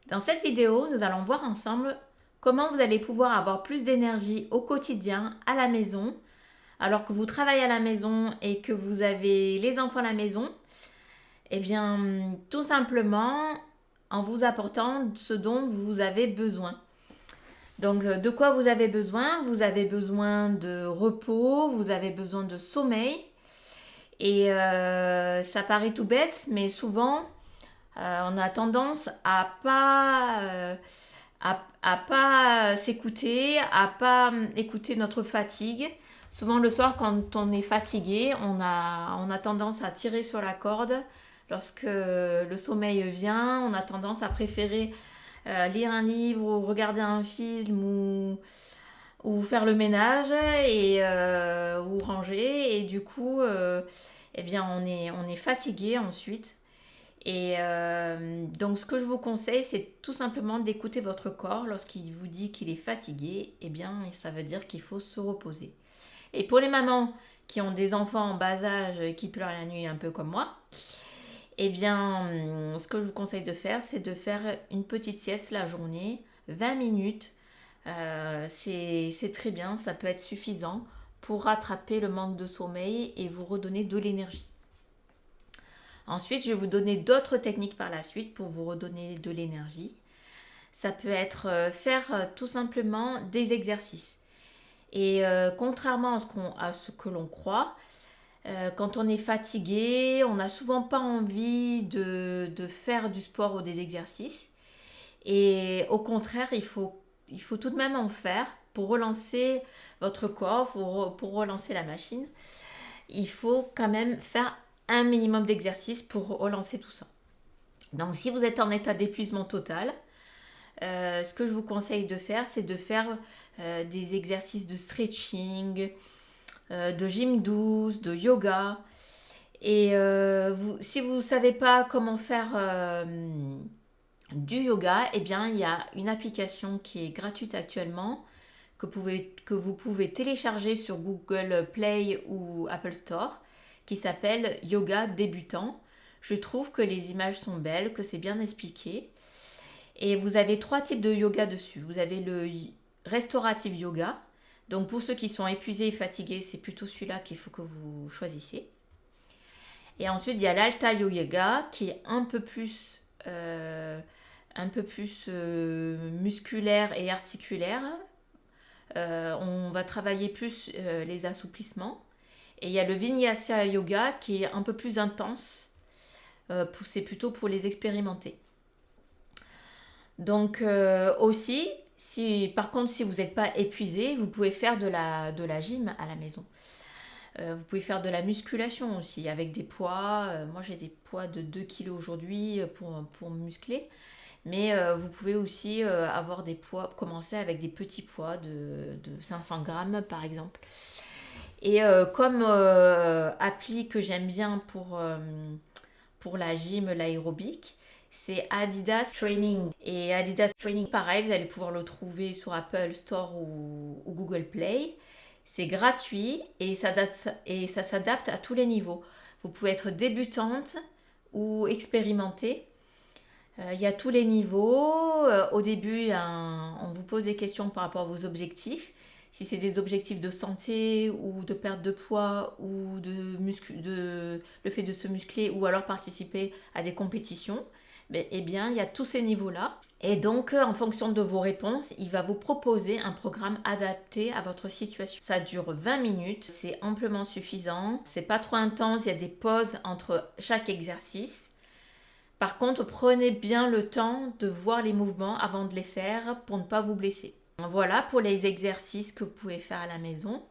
Dans cette vidéo, nous allons voir ensemble comment vous allez pouvoir avoir plus d'énergie au quotidien, à la maison, alors que vous travaillez à la maison et que vous avez les enfants à la maison. Eh bien, tout simplement en vous apportant ce dont vous avez besoin. Donc, de quoi vous avez besoin? Vous avez besoin de repos, vous avez besoin de sommeil. Et ça paraît tout bête, mais souvent, on a tendance à pas s'écouter, à pas écouter notre fatigue. Souvent le soir, quand on est fatigué, on a tendance à tirer sur la corde. Lorsque le sommeil vient, on a tendance à préférer lire un livre ou regarder un film ou faire le ménage ou ranger. Et du coup, eh bien, on est fatigué ensuite. Et donc, ce que je vous conseille, c'est tout simplement d'écouter votre corps lorsqu'il vous dit qu'il est fatigué. Eh bien, ça veut dire qu'il faut se reposer. Et pour les mamans qui ont des enfants en bas âge et qui pleurent la nuit, un peu comme moi, eh bien, ce que je vous conseille de faire, c'est de faire une petite sieste la journée, 20 minutes. C'est très bien, ça peut être suffisant pour rattraper le manque de sommeil et vous redonner de l'énergie. Ensuite, je vais vous donner d'autres techniques par la suite pour vous redonner de l'énergie. Ça peut être faire tout simplement des exercices. Et contrairement à ce que l'on croit, quand on est fatigué, on n'a souvent pas envie de faire du sport ou des exercices. Et au contraire, il faut tout de même en faire pour relancer votre corps, pour relancer la machine. Il faut quand même faire un minimum d'exercice pour relancer tout ça. Donc si vous êtes en état d'épuisement total, ce que je vous conseille de faire, c'est de faire des exercices de stretching, de gym douce, de yoga. Et si vous ne savez pas comment faire du yoga, eh bien il y a une application qui est gratuite actuellement que vous pouvez télécharger sur Google Play ou Apple Store qui s'appelle Yoga débutant. Je trouve que les images sont belles, que c'est bien expliqué. Et vous avez trois types de yoga dessus. Vous avez le restaurative yoga. Donc pour ceux qui sont épuisés et fatigués, c'est plutôt celui-là qu'il faut que vous choisissiez. Et ensuite, il y a l'alta yoga qui est un peu plus musculaire et articulaire. On va travailler plus les assouplissements. Et il y a le vinyasa yoga qui est un peu plus intense. C'est plutôt pour les expérimenter. Donc aussi, si, par contre, si vous n'êtes pas épuisé, vous pouvez faire de la gym à la maison. Vous pouvez faire de la musculation aussi avec des poids. Moi, j'ai des poids de 2 kilos aujourd'hui pour muscler. Mais vous pouvez aussi avoir des poids, commencer avec des petits poids de 500 grammes par exemple. Et comme appli que j'aime bien pour la gym, l'aérobic, c'est Adidas Training. Et Adidas Training, pareil, vous allez pouvoir le trouver sur Apple Store ou Google Play. C'est gratuit et ça s'adapte à tous les niveaux. Vous pouvez être débutante ou expérimentée. Il y a tous les niveaux. Au début, on vous pose des questions par rapport à vos objectifs. Si c'est des objectifs de santé ou de perte de poids ou le fait de se muscler ou alors participer à des compétitions, eh bien, il y a tous ces niveaux-là. Et donc, en fonction de vos réponses, il va vous proposer un programme adapté à votre situation. Ça dure 20 minutes, c'est amplement suffisant. C'est pas trop intense, il y a des pauses entre chaque exercice. Par contre, prenez bien le temps de voir les mouvements avant de les faire pour ne pas vous blesser. Voilà pour les exercices que vous pouvez faire à la maison.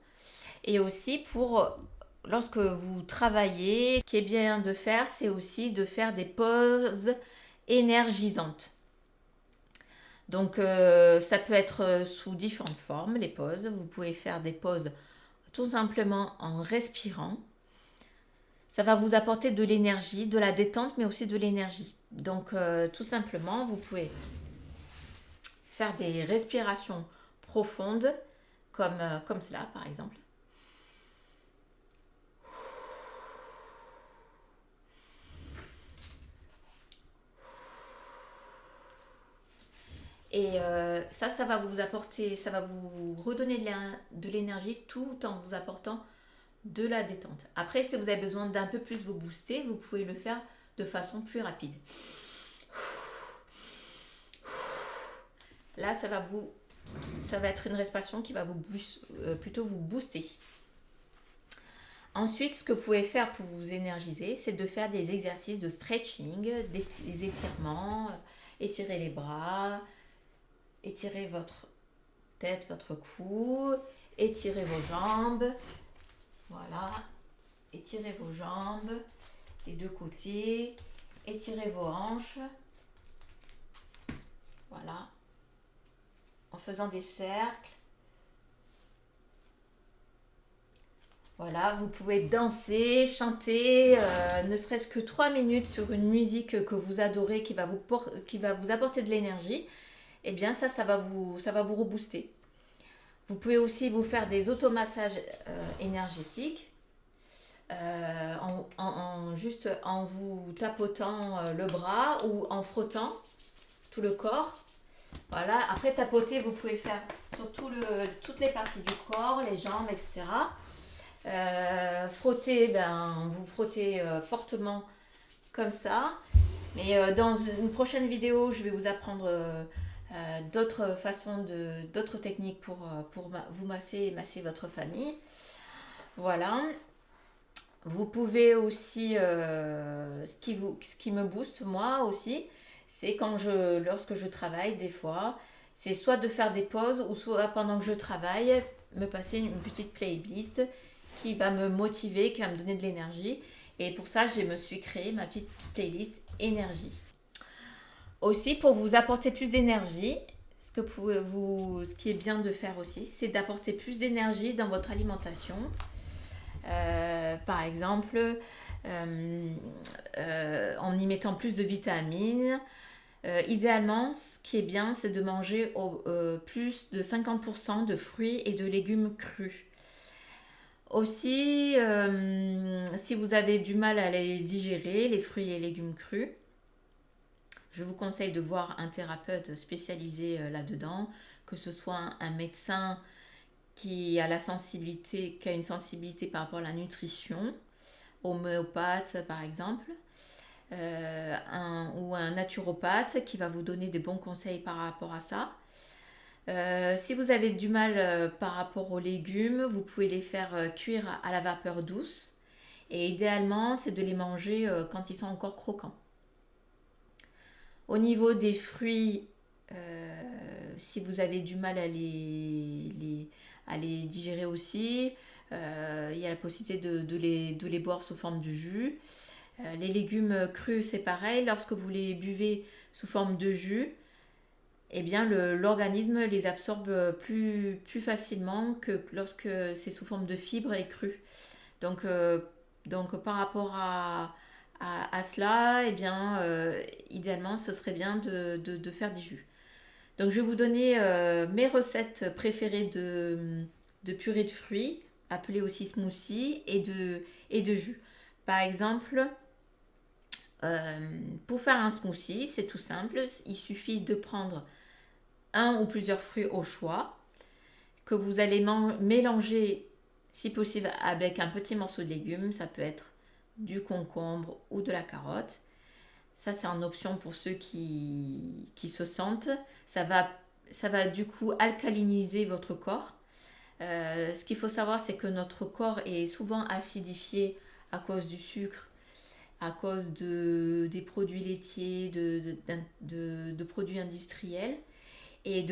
Et aussi pour lorsque vous travaillez, ce qui est bien de faire, c'est aussi de faire des pauses énergisantes. Donc ça peut être sous différentes formes, les pauses. Vous pouvez faire des pauses tout simplement en respirant. Ça va vous apporter de l'énergie, de la détente, mais aussi de l'énergie. Donc, tout simplement, vous pouvez faire des respirations profondes, comme cela, par exemple. Et ça va vous apporter, ça va vous redonner de l'énergie tout en vous apportant de la détente. Après, si vous avez besoin d'un peu plus vous booster, vous pouvez le faire de façon plus rapide. Là, ça va être une respiration qui va plutôt vous booster. Ensuite, ce que vous pouvez faire pour vous énergiser, c'est de faire des exercices de stretching, des étirements, étirer les bras, étirer votre tête, votre cou, étirer vos jambes. Voilà, étirez vos jambes, les deux côtés, étirez vos hanches. Voilà, en faisant des cercles. Voilà, vous pouvez danser, chanter, ne serait-ce que 3 minutes sur une musique que vous adorez, qui va vous apporter de l'énergie. Eh bien, ça va vous rebooster. Vous pouvez aussi vous faire des automassages énergétiques, juste en vous tapotant le bras ou en frottant tout le corps. Voilà, après tapoter, vous pouvez faire sur toutes les parties du corps, les jambes, etc. Frotter, vous frottez fortement comme ça. Mais dans une prochaine vidéo, je vais vous apprendre d'autres façons, d'autres techniques pour vous masser et masser votre famille. Voilà. Vous pouvez aussi, ce qui me booste moi aussi, c'est lorsque je travaille des fois, c'est soit de faire des pauses ou soit pendant que je travaille, me passer une petite playlist qui va me motiver, qui va me donner de l'énergie. Et pour ça, je me suis créé ma petite playlist énergie. Aussi, pour vous apporter plus d'énergie, ce qui est bien de faire aussi, c'est d'apporter plus d'énergie dans votre alimentation. Par exemple, en y mettant plus de vitamines. Idéalement, ce qui est bien, c'est de manger plus de 50% de fruits et de légumes crus. Aussi, si vous avez du mal à les digérer, les fruits et légumes crus, je vous conseille de voir un thérapeute spécialisé là-dedans, que ce soit un médecin qui a une sensibilité par rapport à la nutrition, homéopathe par exemple, ou un naturopathe qui va vous donner des bons conseils par rapport à ça. Si vous avez du mal par rapport aux légumes, vous pouvez les faire cuire à la vapeur douce. Et idéalement, c'est de les manger quand ils sont encore croquants. Au niveau des fruits, si vous avez du mal à les digérer aussi, il y a la possibilité de les boire sous forme de jus. Les légumes crus, c'est pareil. Lorsque vous les buvez sous forme de jus, eh bien l'organisme les absorbe plus facilement que lorsque c'est sous forme de fibres et cru. Donc par rapport à cela, eh bien, idéalement, ce serait bien de faire des jus. Donc je vais vous donner mes recettes préférées de purée de fruits, appelée aussi smoothie, et de jus. Par exemple, pour faire un smoothie, c'est tout simple. Il suffit de prendre un ou plusieurs fruits au choix, que vous allez mélanger, si possible, avec un petit morceau de légumes. Ça peut être du concombre ou de la carotte. Ça, c'est en option pour ceux qui se sentent. Ça va du coup alcaliniser votre corps. Ce qu'il faut savoir, c'est que notre corps est souvent acidifié à cause du sucre, à cause des produits laitiers, de produits industriels. Et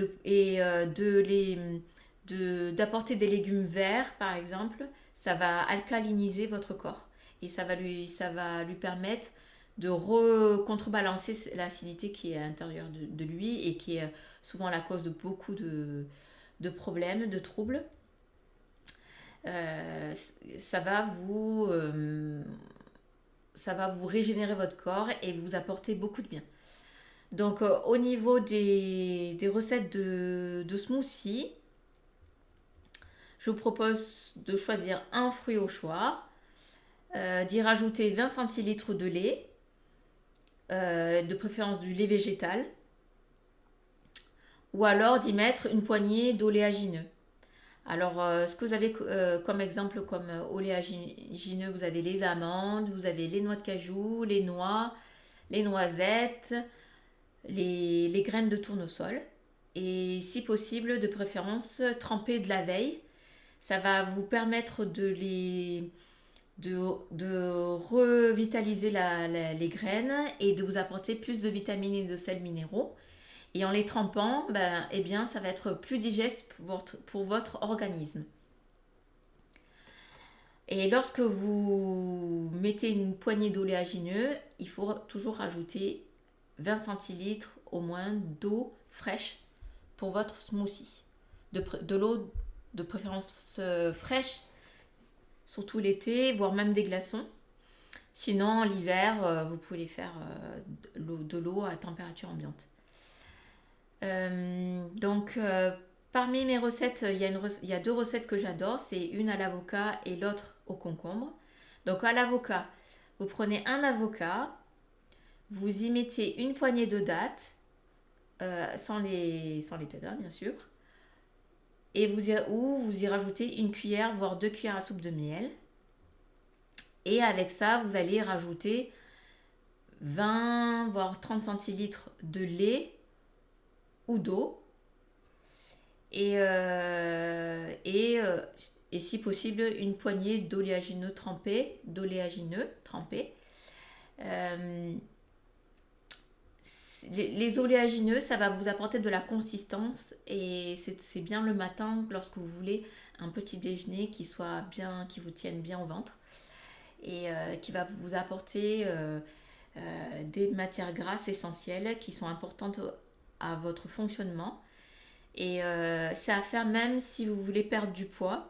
d'apporter des légumes verts, par exemple, ça va alcaliniser votre corps. Et ça va lui permettre de contrebalancer l'acidité qui est à l'intérieur de lui et qui est souvent la cause de beaucoup de problèmes, de troubles. Ça va vous régénérer votre corps et vous apporter beaucoup de bien. Donc au niveau des recettes de smoothie, je vous propose de choisir un fruit au choix, d'y rajouter 20 centilitres de lait, de préférence du lait végétal. ou alors d'y mettre une poignée d'oléagineux. Alors, ce que vous avez comme exemple comme oléagineux, vous avez les amandes, vous avez les noix de cajou, les noix, les noisettes, les graines de tournesol. Et si possible, de préférence, tremper de la veille. Ça va vous permettre de revitaliser les graines et de vous apporter plus de vitamines et de sels minéraux. Et en les trempant, ben, eh bien, ça va être plus digeste pour votre organisme. Et lorsque vous mettez une poignée d'oléagineux, il faut toujours rajouter 20 centilitres au moins d'eau fraîche pour votre smoothie. De l'eau de préférence fraîche, surtout l'été, voire même des glaçons. Sinon, l'hiver, vous pouvez les faire de l'eau à température ambiante. Donc, parmi mes recettes, il y a deux recettes que j'adore. C'est une à l'avocat et l'autre au concombre. Donc, à l'avocat, vous prenez un avocat, vous y mettez une poignée de dattes, sans les pépins, bien sûr. Et vous y rajoutez une cuillère, voire 2 cuillères à soupe de miel. Et avec ça, vous allez rajouter 20, voire 30 centilitres de lait ou d'eau. Et si possible, une poignée d'oléagineux trempé. Les oléagineux, ça va vous apporter de la consistance et c'est bien le matin lorsque vous voulez un petit déjeuner qui vous tienne bien au ventre et qui va vous apporter des matières grasses essentielles qui sont importantes à votre fonctionnement. Et c'est à faire même si vous voulez perdre du poids,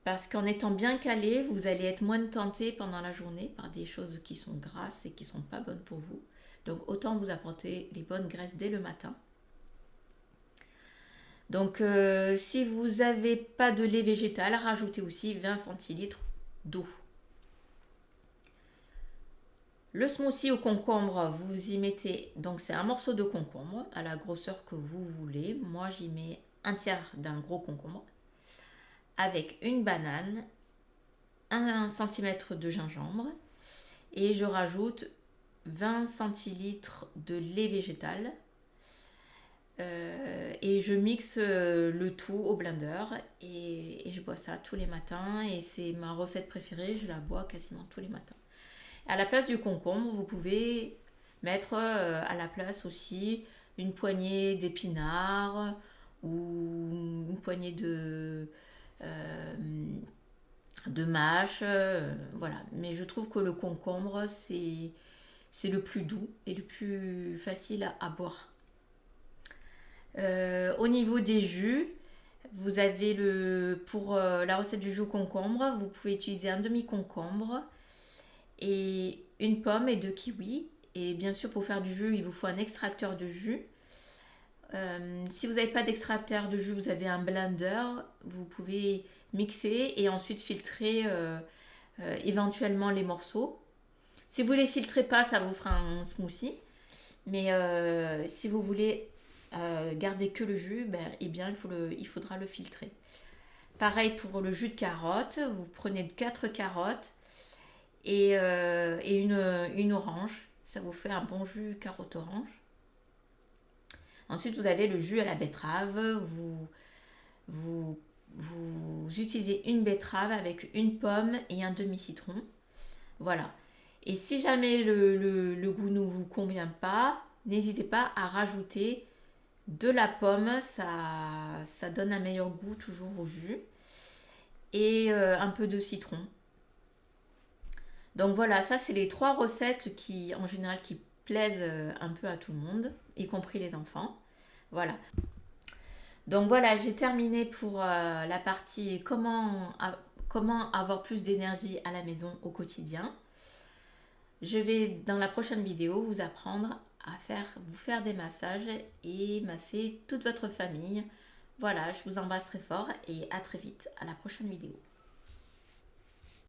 parce qu'en étant bien calé, vous allez être moins tenté pendant la journée par des choses qui sont grasses et qui ne sont pas bonnes pour vous. Donc autant vous apporter les bonnes graisses dès le matin. Donc si vous n'avez pas de lait végétal, rajoutez aussi 20 centilitres d'eau. Le smoothie au concombre, vous y mettez, donc c'est un morceau de concombre à la grosseur que vous voulez. Moi j'y mets un tiers d'un gros concombre avec une banane, 1 cm de gingembre et je rajoute 20 centilitres de lait végétal et je mixe le tout au blender et je bois ça tous les matins et c'est ma recette préférée, je la bois quasiment tous les matins. À la place du concombre, vous pouvez mettre à la place aussi une poignée d'épinards ou une poignée de mâche, voilà. Mais je trouve que le concombre, c'est le plus doux et le plus facile à boire. Au niveau des jus, vous avez pour la recette du jus au concombre, vous pouvez utiliser un demi-concombre et une pomme et 2 kiwis. Et bien sûr, pour faire du jus, il vous faut un extracteur de jus. Si vous n'avez pas d'extracteur de jus, vous avez un blender. Vous pouvez mixer et ensuite filtrer éventuellement les morceaux. Si vous ne les filtrez pas, ça vous fera un smoothie. Mais si vous voulez garder que le jus, eh bien, il faudra le filtrer. Pareil pour le jus de carotte. Vous prenez 4 carottes et une orange. Ça vous fait un bon jus carotte-orange. Ensuite, vous avez le jus à la betterave. Vous utilisez une betterave avec une pomme et un demi-citron. Voilà. Et si jamais le goût ne vous convient pas, n'hésitez pas à rajouter de la pomme. Ça donne un meilleur goût toujours au jus. Et un peu de citron. Donc voilà, ça c'est les 3 recettes qui, en général, qui plaisent un peu à tout le monde, y compris les enfants. Voilà. Donc voilà, j'ai terminé pour la partie comment avoir plus d'énergie à la maison au quotidien. Je vais dans la prochaine vidéo vous apprendre à vous faire des massages et masser toute votre famille. Voilà, je vous embrasse très fort et à très vite à la prochaine vidéo.